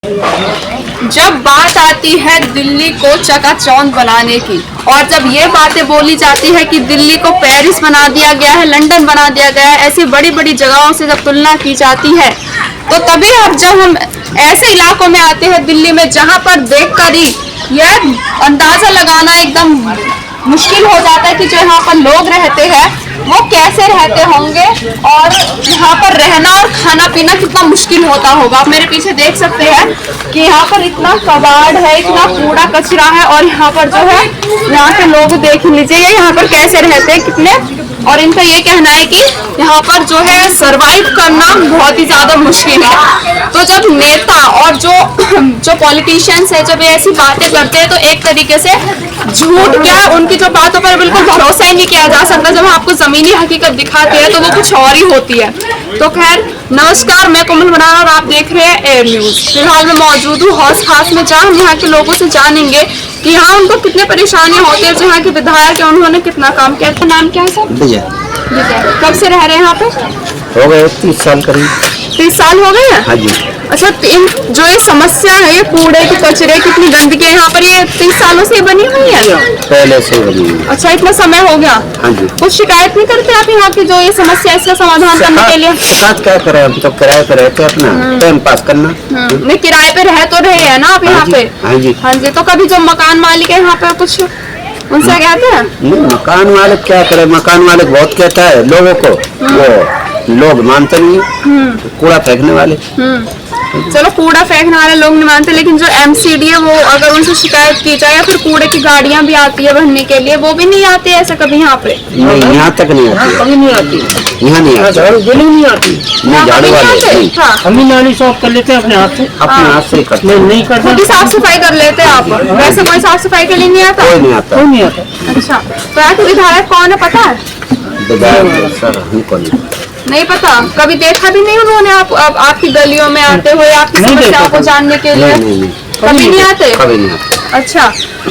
जब बात आती है दिल्ली को चकाचौंध बनाने की और जब ये बातें बोली जाती है कि दिल्ली को पेरिस बना दिया गया है, लंदन बना दिया गया है, ऐसी बड़ी बड़ी जगहों से जब तुलना की जाती है तो तभी अब जब हम ऐसे इलाकों में आते हैं दिल्ली में जहां पर देखकर ही यह अंदाजा लगाना एकदम मुश्किल हो जाता है कि जो यहाँ पर लोग रहते हैं वो कैसे रहते होंगे और यहाँ पर रहना और खाना पीना कितना मुश्किल होता होगा। आप मेरे पीछे देख सकते हैं कि यहाँ पर इतना कबाड़ है, इतना कूड़ा कचरा है और यहाँ पर जो है यहाँ के लोग देख लीजिए यहाँ पर कैसे रहते हैं कितने, और इनका ये कहना है कि यहाँ पर जो है सरवाइव करना बहुत ही ज्यादा मुश्किल है। तो जब नेता और जो पॉलिटिशियंस है जब ये ऐसी बातें करते हैं तो एक तरीके से झूठ क्या उनकी जो बातों पर बिल्कुल भरोसा ही नहीं किया जा सकता। जब आपको जमीनी हकीकत दिखाते हैं तो वो कुछ और ही होती है। तो खैर नमस्कार, मैं कोमल बनाना और आप देख रहे हैं एयर न्यूज। फिलहाल मैं मौजूद हूँ हौस खास में जहाँ हम यहाँ के लोगों से जानेंगे कि यहाँ उनको कितने परेशानियां होती है। जहाँ के विधायक है उन्होंने कितना काम किया। तो नाम क्या है सर? विजय। कब से रह रहे हैं यहाँ पे? हो गए 30 साल करीब। 30 साल हो गए हैं? हाँ जी। अच्छा, इन जो ये समस्या है ये कूड़े की कचरे कितनी गंदगी है यहाँ पर, ये 30 सालों से बनी हुई है? पहले से बनी हुई। अच्छा, इतना समय हो गया। हाँ जी। कुछ शिकायत नहीं करते आप यहाँ की जो ये समस्या इसका समाधान करने के लिए? साथ क्या करें, हम तो किराए पे रहते अपना टाइम पास करना। नहीं, किराए पे रह तो रहे हैं ना आप यहाँ पे? हाँ जी। हाँ जी। तो कभी जो मकान मालिक है यहाँ पे कुछ उनसे कहते हैं? नहीं, मकान मालिक क्या करे, मकान मालिक बहुत कहता है लोगों को, वो लोग मानते नहीं, कूड़ा फेंकने वाले। चलो, कूड़ा फेंकने वाले लोग नहीं मानते, लेकिन जो एमसीडी है वो अगर उनसे शिकायत की जाए या फिर कूड़े की गाड़ियां भी आती है भरने के लिए वो भी नहीं आती है ऐसा कभी यहाँ पे? नहीं, यहाँ तक नहीं आती, कभी नहीं आती, यहाँ नहीं आती, नहीं आती। नहीं झाड़ू वाले हम ही नाली साफ कर लेते हैं अपने हाथ से, अपने हाथ से करते। नहीं करते, खुद ही साफ सफाई कर लेते हैं आप? वैसे कोई साफ सफाई के लिए नहीं आता? कोई नहीं आता, कोई नहीं आता। अच्छा, तो यहाँ के विधायक कौन है पता है? विधायक सर हमको नहीं पता, कभी देखा भी नहीं उन्होंने आपकी गलियों में आते हुए आपकी समस्याओं को जानने के लिए? कभी नहीं आते? कभी नहीं आते। अच्छा,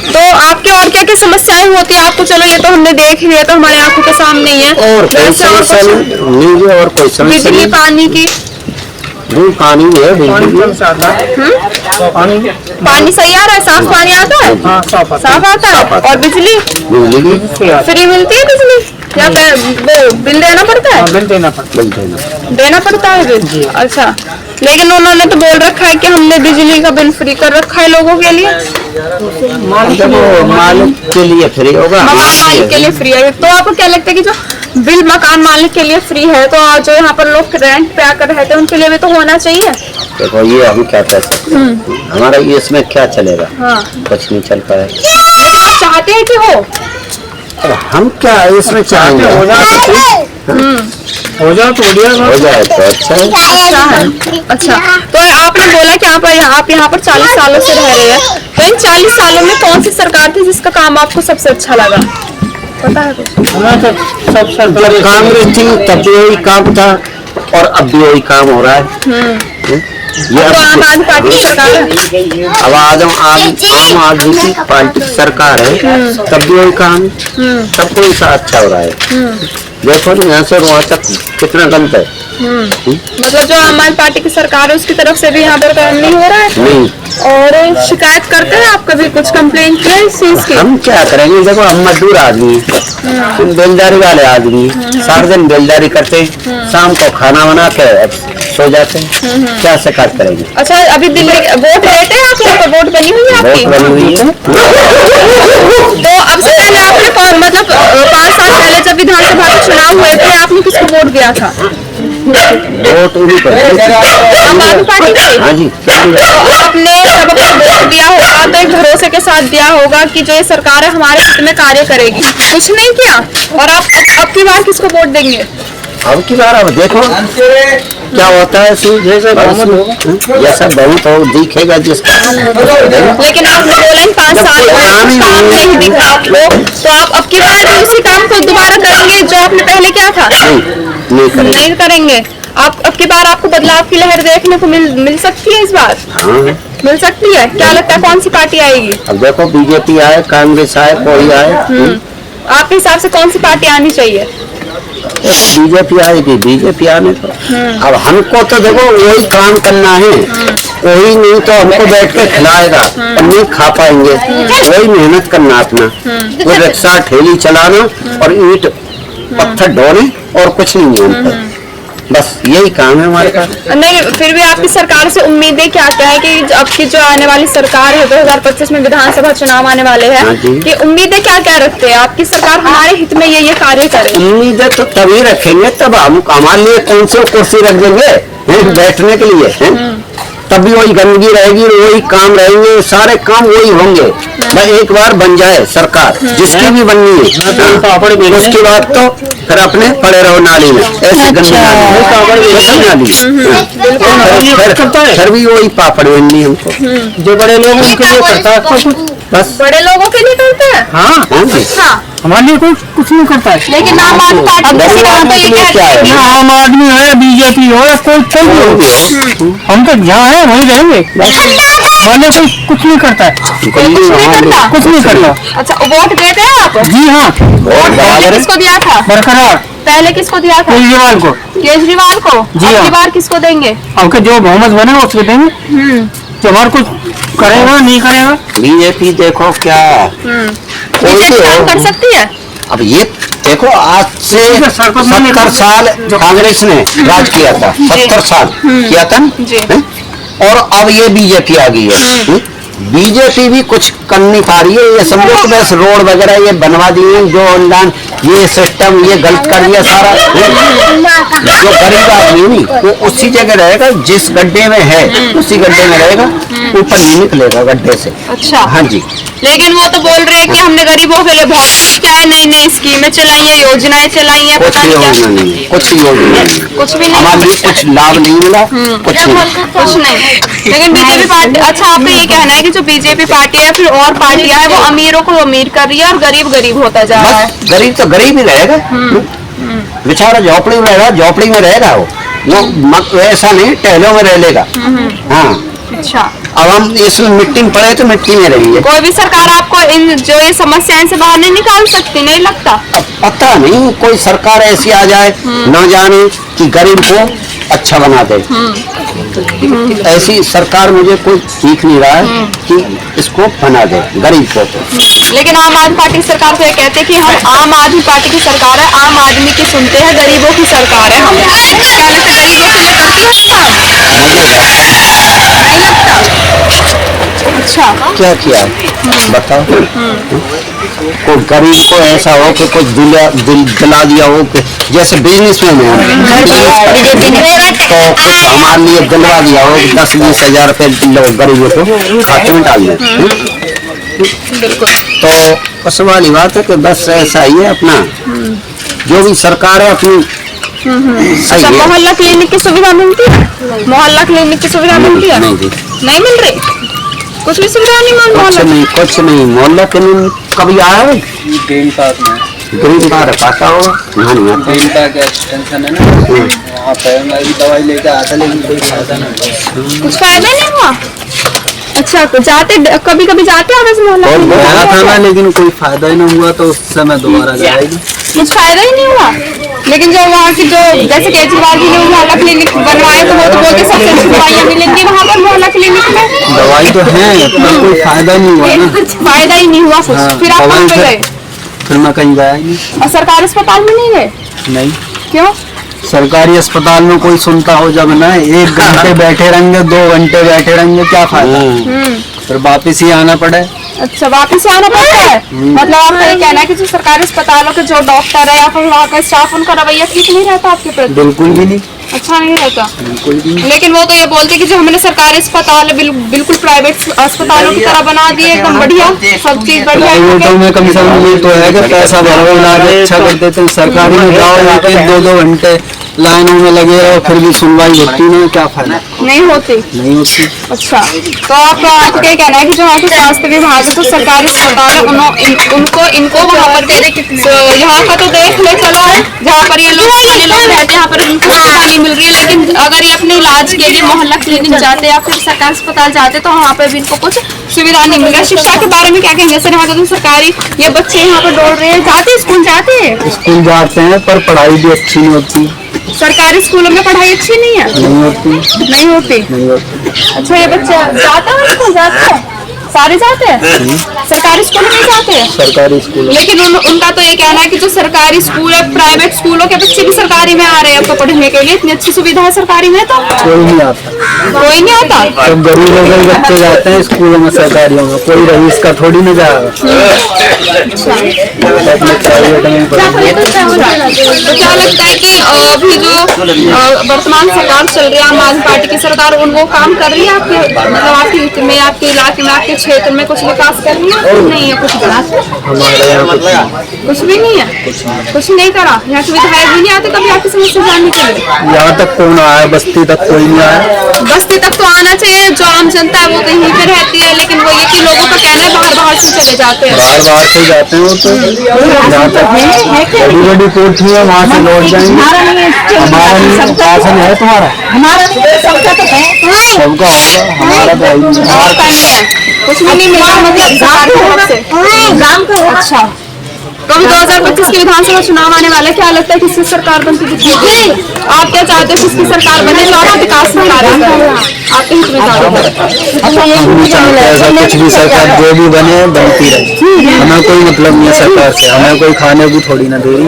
तो आपके और क्या क्या समस्याएं होती है आपको? चलो, ये तो हमने देख लिया, तो हमारे आंखों के सामने ही है। और कोई समस्या नहीं, और कोई समस्या बिजली पानी की? पानी है, पानी सही आ रहा है? साफ पानी आता है? साफ आता है। और बिजली फ्री मिलती है? बिजली या वो बिल देना पड़ता है? बिल देना पड़ता है बिल। अच्छा, लेकिन उन्होंने तो बोल रखा है कि हमने बिजली का बिल फ्री कर रखा है लोगों के लिए। मालिक के लिए फ्री होगा, मकान मालिक के लिए फ्री है। तो आपको क्या लगता है कि जो बिल मकान मालिक के लिए फ्री है तो जो यहाँ पर लोग रेंट पे आकर रहते हैं उनके लिए भी तो होना चाहिए? देखो, ये हम क्या कह सकते हैं, हमारा ये इसमें क्या चलेगा? हाँ। कुछ नहीं चल पाएगा। लेकिन आप चाहते हैं कि हो? हम क्या इसमें चाहेंगे, हो जाए तो हो जाए तो अच्छा है। अच्छा है। अच्छा, तो आपने बोला कि आप यहाँ पर 40 सालों से रह रहे हैं, तो इन 40 सालों में कौन सी सरकार थी जिसका काम आपको सबसे अच्छा लगा? पता है कुछ? सब सरकार कांग्रेस थी तब भी वही काम था और अब भी वही काम हो रहा है। ये तो आम आदमी पार्टी की सरकार है? अब आम आदमी की पार्टी की सरकार है तब भी वही काम, सब कोई सा अच्छा हो रहा है। देखो ना, यहाँ से वहाँ तक कितना गंद है। मतलब जो आम आदमी पार्टी की सरकार है उसकी तरफ से भी यहाँ पर काम नहीं हो रहा है? नहीं। और शिकायत करते हैं आप कभी? कुछ कंप्लेन किया इस चीज की? हम क्या करेंगे, देखो हम मजदूर आदमी हैं, बेलदारी वाले आदमी, सारा दिन बेलदारी करते, शाम को खाना बना के सो जाते हैं, क्या शिकायत करेंगे? अच्छा, अभी दिल्ली वोट देते हैं आप लोग? वोट बनी हुई है आपकी? वोट बनी हुई है। तो अब से पहले आपने मतलब 5 साल पहले जब विधानसभा के चुनाव हुए थे आपने किसको वोट दिया था? वोट उन्हीं को, आम आदमी पार्टी को? हाँ जी। तो आपने जब अपना वोट दिया होगा तो एक भरोसे के साथ दिया होगा कि जो ये सरकार है हमारे हित में कार्य करेगी, कुछ नहीं किया। और आप अब की बार किसको वोट देंगे? अब की बार अब देखो क्या होता है, जैसे बहुत हो दिखेगा जिसका। लेकिन आपने बोला इन 5 साल में काम नहीं दिखा आपको, तो आप अब की बार उसी काम को दोबारा करेंगे जो आपने पहले किया था? नहीं करेंगे। आप अब की बार आपको बदलाव की लहर देखने को मिल सकती है इस बार? हाँ, मिल सकती है। क्या लगता है कौन सी पार्टी आएगी? अब देखो, बीजेपी आए, कांग्रेस आए, कोई आए। आपके हिसाब से कौन सी पार्टी आनी चाहिए? बीजेपी आएगी, बीजेपी आने तो अब हमको तो देखो वही काम करना है, वही नहीं तो हमको बैठ के खिलाएगा और नहीं खा पाएंगे, वही मेहनत करना अपना, वो रिक्शा ठेली चलाना और ईंट पत्थर ढोने और कुछ नहीं है हमको, बस यही काम है हमारे पास। नहीं, फिर भी आपकी सरकार से उम्मीदें क्या क्या है कि आपकी जो आने वाली सरकार है 2025 में विधानसभा चुनाव आने वाले हैं, हाँ जी। कि उम्मीदें क्या क्या रखते हैं आपकी सरकार हमारे हित में ये कार्य करे? उम्मीदें तो तभी रखेंगे तब हम हमारे लिए कौन सी कुर्सी रख देंगे हैं, बैठने के लिए हैं? तब भी वही गंदगी रहेगी, वही काम रहेंगे, सारे काम वही होंगे। बस एक बार बन जाए सरकार जिसकी भी बननी है, उसके बाद तो फिर अपने पड़े रहो नाली में, ऐसी गंदी नाली, फिर भी वही पापड़ बननी हमको। जो बड़े लोग हैं, उनके लिए करता है कुछ, बस बड़े लोगों के लिए करते हैं। हाँ अच्छा, हमारे लिए कोई कुछ नहीं करता है। लेकिन आम आदमी पार्टी गरीब की तरह तो आदमी ये के लिए क्या कहते है? हैं। आम आदमी है, बीजेपी हो या कोई भी हो, हम तो जहाँ है वहीं रहेंगे। हमारे कोई कुछ नहीं करता है, कुछ नहीं करता? कुछ नहीं करता। अच्छा, वोट देते हैं आप? जी हाँ, वोट पहले किसको दिया था? बरकरार पहले किसको दिया था? केजरीवाल को। केजरीवाल को। जी हाँ। अगली बार किसको देंगे? अब के जो बहुमत बने उसको देंगे, जो हमारा कुछ करेगा नहीं करेगा। बीजेपी देखो क्या कोई भी बीजेपी काम कर हो, सकती है? अब ये देखो आज से 70 साल कांग्रेस ने राज किया था, 70 साल किया था न? जी। हैं? और अब ये बीजेपी आ गई है, बीजेपी भी कुछ कर नहीं पा रही है। ये समझो कि बस रोड वगैरह ये बनवा दिए, जो ऑनलाइन ये सिस्टम ये गलत कर दिया सारा, जो गरीब आदमी नहीं वो उसी जगह रहेगा, जिस गड्ढे में है उसी गड्ढे में रहेगा, ऊपर नहीं निकलेगा गड्ढे से। अच्छा। हाँ जी, लेकिन वो तो बोल रहे हैं कि हमने गरीबों के लिए बहुत क्या है, नई नई स्कीमें चलाई है, योजनाएं चलाई है, कुछ पता नहीं योजना क्या। नहीं, कुछ योजना नहीं, कुछ भी नहीं, हमारे लिए कुछ लाभ नहीं मिला, कुछ नहीं। कुछ नहीं। लेकिन बीजेपी पार्टी, अच्छा आपका ये कहना है कि जो बीजेपी पार्टी है फिर और पार्टियां है वो अमीरों को अमीर कर रही है और गरीब गरीब होता जा रहा है। बस गरीब तो गरीब ही रहेगा, बेचारा झोपड़ी में रहेगा, झोपड़ी में रहेगा वो ऐसा नहीं टहलों में रह लेगा। हाँ, अच्छा, अब हम इसमें मिट्टी में पड़े तो मिट्टी में रहेंगे। कोई भी सरकार आपको इन जो ये समस्याएं से बाहर नहीं निकाल सकती, नहीं लगता? अब पता नहीं कोई सरकार ऐसी आ जाए ना जाने कि गरीब को अच्छा बना दे, ऐसी सरकार मुझे कोई दिख नहीं रहा है कि इसको बना दे गरीब को। लेकिन आम आदमी पार्टी की सरकार तो ये कहते हैं कि हम आम आदमी पार्टी की सरकार है, आम आदमी की सुनते हैं, गरीबों की सरकार है। हम पहले से गरीबों के लिए करते हैं काम, नहीं लगता? अच्छा, क्या किया बताओ? कोई गरीब को ऐसा हो कि कुछ दिला दिया हो कि जैसे बिजनेस में तो कुछ हमारे लिए दिलवा दिया हो 10-20 हजार रुपए गरीबों को खाते में डाल दें, तो उस वाली बात है कि बस ऐसा ही है अपना, जो भी सरकार है अपनी सही अच्छा, है। मोहल्ला क्लिनिक की सुविधा मिलती है? मोहल्ला क्लिनिक की सुविधा मिलती है? नहीं जी, नहीं मिल रही, कुछ भी सुविधा नहीं मिल कुछ मोहल्ला। नहीं, कुछ नहीं। मोहल्ला क्लिनिक कभी आया है? ग्रीन पार्क में ग्रीन पार्क आता होगा, यहाँ नहीं आता। ग्रीन पार्क एक्सटेंशन है ना, वहाँ पे मैं भी दवाई लेकर आता लेकिन कोई फायदा नहीं। कुछ फायदा नहीं हुआ? अच्छा, तो जाते कभी कभी जाते हैं वैसे मोहल्ला बहुत क्लिनिक? बहुत गया था मैं लेकिन कोई फायदा ही नहीं हुआ, तो उस समय दोबारा जाएगी। कुछ फायदा ही नहीं हुआ। लेकिन जो वहाँ की जो जैसे केजरीवाल जी ने मोहल्ला क्लिनिक बनवाए तो वो तो बोलते सबसे अच्छी दवाइयाँ मिलेंगी वहाँ पर मोहल्ला क्लिनिक में। दवाई तो है पर कोई फायदा नहीं हुआ ना। फायदा ही नहीं हुआ कुछ। हाँ, फिर आप कहाँ पे दवाई गए? फिर मैं कहीं गया ही नहीं। और सरकारी अस्पताल में नहीं गए? नहीं, क्यों? सरकारी अस्पताल में कोई सुनता हो जब ना, 1 घंटे बैठे रहेंगे, 2 घंटे बैठे रहेंगे, क्या फायदा? फिर वापिस ही आना पड़े। अच्छा, वापस से आना पड़ता है? मतलब आपका ये कहना है कि जो सरकारी अस्पतालों के जो डॉक्टर है या फिर वहाँ का स्टाफ, उनका रवैया ठीक नहीं रहता आपके प्रति? बिल्कुल भी नहीं, अच्छा नहीं रहता। बिल्कुल भी नहीं। लेकिन वो तो ये बोलते कि जो हमने सरकारी अस्पताल बिल्कुल प्राइवेट अस्पतालों की तरह बना दिए, एकदम बढ़िया, सब चीज बढ़िया प्राइवेटों है। में कम से कम ये तो है कि पैसा भरो, इलाज अच्छा कर देते हैं। सरकारी में जाओ, 1-2 घंटे लाइनों में लगे रहो फिर भी सुनवाई होती नहीं, क्या फायदा? नहीं होती। नहीं होती। अच्छा, तो आपका क्या कहना है कि जो यहाँ के स्वास्थ्य विभाग है, तो सरकारी अस्पताल है, इनको वहाँ पर यहाँ का तो देख ले चलो है, जहाँ पर ये लोग रहते हैं यहाँ पर इनको सुविधा नहीं मिल रही है, लेकिन अगर ये अपने इलाज के लिए मोहल्ला क्लिनिक जाते या फिर सरकारी अस्पताल जाते तो वहाँ पर भी इनको कुछ सुविधा नहीं मिल रहा है। शिक्षा के बारे में क्या कहेंगे सर? यहाँ का तो सरकारी ये बच्चे यहाँ पर दौड़ रहे हैं, जाते स्कूल जाते हैं? स्कूल जाते हैं पर पढ़ाई भी अच्छी नहीं होती। सरकारी स्कूलों में पढ़ाई अच्छी नहीं है? नहीं होती। नहीं होती। नहीं होती। अच्छा, ये बच्चे जाते हैं स्कूल? जाते हैं, सारे जाते हैं? सरकारी स्कूल में जाते हैं? सरकारी स्कूल। लेकिन उनका तो ये कहना है कि जो सरकारी स्कूल है, प्राइवेट स्कूलों के बच्चे भी सरकारी में आ रहे हैं अब तो पढ़ने के लिए, इतनी अच्छी सुविधा है सरकारी में, तो कोई नहीं आता। कोई नहीं आता। सब गरीबों के बच्चे जाते हैं स्कूलों में, सरकारियों में। कोई रईस का थोड़ी ना जाएगा। अपने प्राइवेट में पढ़ेंगे। तो क्या लगता है कि अभी जो वर्तमान सरकार चल रही है, आम आदमी पार्टी की सरकार, वो काम कर रही है आपके, मतलब आपके में, आपके इलाके में, आपके क्षेत्र में कुछ विकास कर रही है? नहीं है कुछ विकास? हमारे यहाँ कुछ भी नहीं है? कुछ नहीं करा? यहाँ के विधायक भी नहीं आते कभी आपकी समस्या जानने के लिए? यहाँ तक कौन आया? बस्ती तक कोई नहीं आया। बस्ती तक तो आना चाहिए, जो आम जनता है वो कहीं पे रहती है, लेकिन वो ये कि लोगों का कहना है बाहर से चले जाते हैं। बाहर से जाते हैं वो तो। यहाँ तक बड़ी बड़ी कोठी है, वहाँ से लौट जाएंगे। हमारा शासन है तुम्हारा? हमारा सबका तो है, सबका होगा, हमारा तो है ही नहीं। आपका नहीं है? कुछ भी नहीं मिला मतलब सरकार की तरफ से? गांव का है। अच्छा, तो अभी 2025 के विधानसभा चुनाव आने वाला है, क्या लगता है किसकी सरकार बनती दिखेगी? आप क्या चाहते हो किसकी सरकार बने जो आपका विकास में कार्य करे? आपके हित में कार्य करे? हम चाहते हैं ऐसा कुछ भी सरकार जो भी बने बनती रहे। हमें कोई मतलब नहीं है सरकार से, हमें कोई खाने की थोड़ी ना दे रही।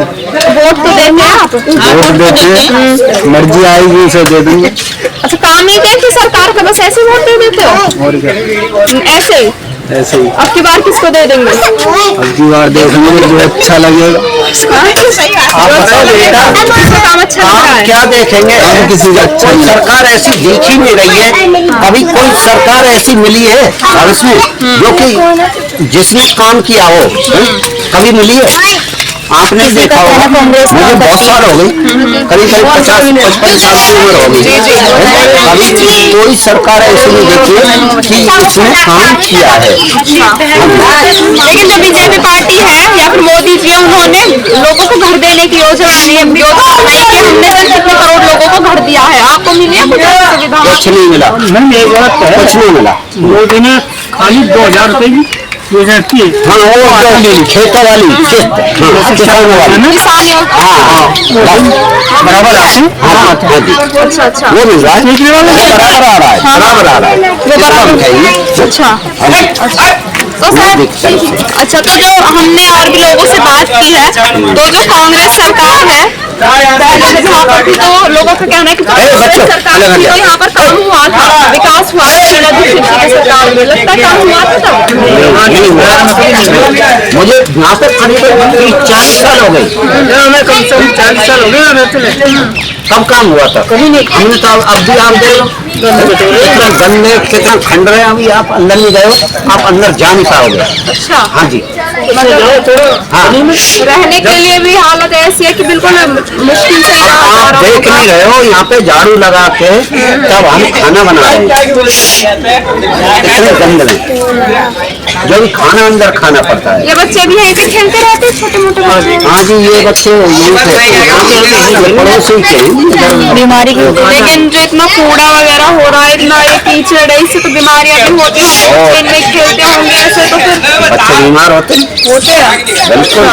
वोट तो देते हैं आप? वोट देते हैं, मर्जी आएगी उसे दे देंगे। अच्छा, काम नहीं देखते सरकार का, बस ऐसे वोट दे देते हो? और क्या, ऐसे ही? ऐसे ही। अब की बार किसको दे देंगे? अब की बार देखेंगे जो अच्छा लगेगा। आप बताओ बेटा, किसका काम अच्छा लग रहा है? क्या देखेंगे? हम किसी का अच्छा नहीं। सरकार ऐसी दिख ही नहीं रही है। अभी कोई सरकार ऐसी मिली है भारत में जो कि जिसने काम किया हो? कभी मिली है? आपने देखा होगा, मुझे बहुत साल हो गई, करीब 50-55 साल की उम्र हो गई। अभी कोई सरकार ऐसी नहीं देखी है कि उसने काम किया है। लेकिन जो बीजेपी पार्टी है या फिर मोदी जी, उन्होंने लोगों को घर देने की योजना योजना बनाई कि हमने सिर्फ कितने करोड़ लोगों को घर दिया है। आपको मिली है कुछ सुविधा? कुछ नहीं मिला, कुछ नहीं मिला। मोदी ने खाली 2000 रुपए की योजना की है। हाँ, वो खेतों वाली किसानों वाली। किसान बराबर आ रहा है। हाँ, अच्छा अच्छा, वो मिल रहा है, बराबर आ रहा है, बराबर आ रहा है। वो बराबर। अच्छा तो सर, अच्छा, तो जो हमने और भी लोगों से बात की है, तो जो कांग्रेस सरकार है पहले में जहाँ पर थी, तो लोगों का कहना है कि कांग्रेस सरकार थी तो यहाँ पर काम हुआ था, विकास हुआ था शीला दीक्षित जी की सरकार में। लगता है काम हुआ था तब? नहीं हुआ। मुझे यहाँ पे करीब 40 साल हो गए। हमें कम से कम 40 साल हो गए। कब काम हुआ था? कभी नहीं। हमने तो अब भी आप देख लो, गन्ने कितना खंड रहे हैं। अभी आप अंदर नहीं गए हो, आप अंदर जा नहीं पाओगे। अच्छा, हाँ जी, हाँ। रहने के लिए भी हालत ऐसी है कि बिल्कुल मुश्किल से रहा जा आप रहा देख नहीं रहे हो, यहाँ पे झाड़ू लगा के तब हम खाना बना रहे हैं। इतने गंद में जो भी खाना अंदर खाना पड़ता है। ये बच्चे भी यहीं पे खेलते रहते हैं, छोटे मोटे बच्चे? हाँ जी, ये बच्चे यहीं पे पड़ोसी के बीमारी की, लेकिन जो इतना कूड़ा वगैरह हो रहा है, इतना ये कीचड़ है, इससे तो बीमारियां भी होती हैं। बच्चे इनमें खेलते होंगे ऐसे, तो फिर बच्चे बीमार होते हैं। बिल्कुल।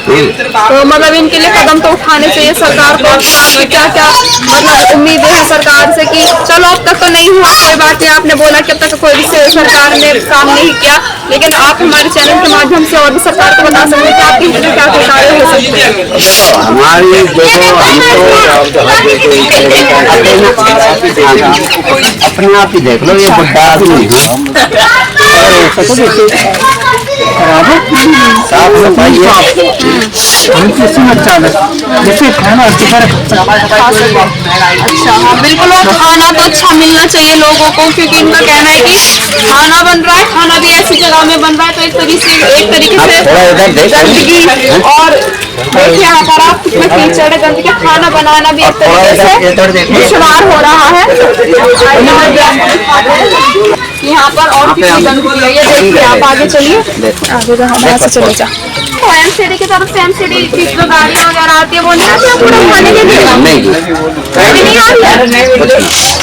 तो मतलब इनके लिए कदम तो उठाने चाहिए सरकार को। आपकी क्या क्या मतलब उम्मीदें हैं सरकार से कि चलो अब तक तो नहीं हुआ, कोई बात नहीं, आपने बोला कि अब तक कोई भी सरकार ने काम नहीं किया, लेकिन आप हमारे चैनल के माध्यम से और भी सरकार को बता सकते हैं कि आपके हित में क्या क्या कार्य हो सकते हैं? हमारी देखो, हम तो अपने आप ही देख लो, ये बुढ़ा आदमी साफ सफाई है, इसमें अच्छा है जैसे खाना अच्छा हाँ बिल्कुल, और खाना तो अच्छा मिलना चाहिए लोगों को, क्योंकि इनका कहना है कि खाना बन रहा है, खाना भी ऐसी जगह में बन रहा है तो एक तरीके से थोड़ा इधर देखो। गंदगी और देखिए यहाँ पर आप कितना कीचड़ है, गंदगी, खाना बनाना भी एक तरीके से दुश्वार हो रहा है। यहाँ पर और कितनी गंदगी है, ये देखिए आप आगे चलिए, आगे यहाँ से चले जाओ। तो एमसीडी की तरफ से एमसीडी की जो गाड़ियाँ वगैरह आती है वो नहीं आती है कूड़ा उठाने के लिए? नहीं नहीं आती है।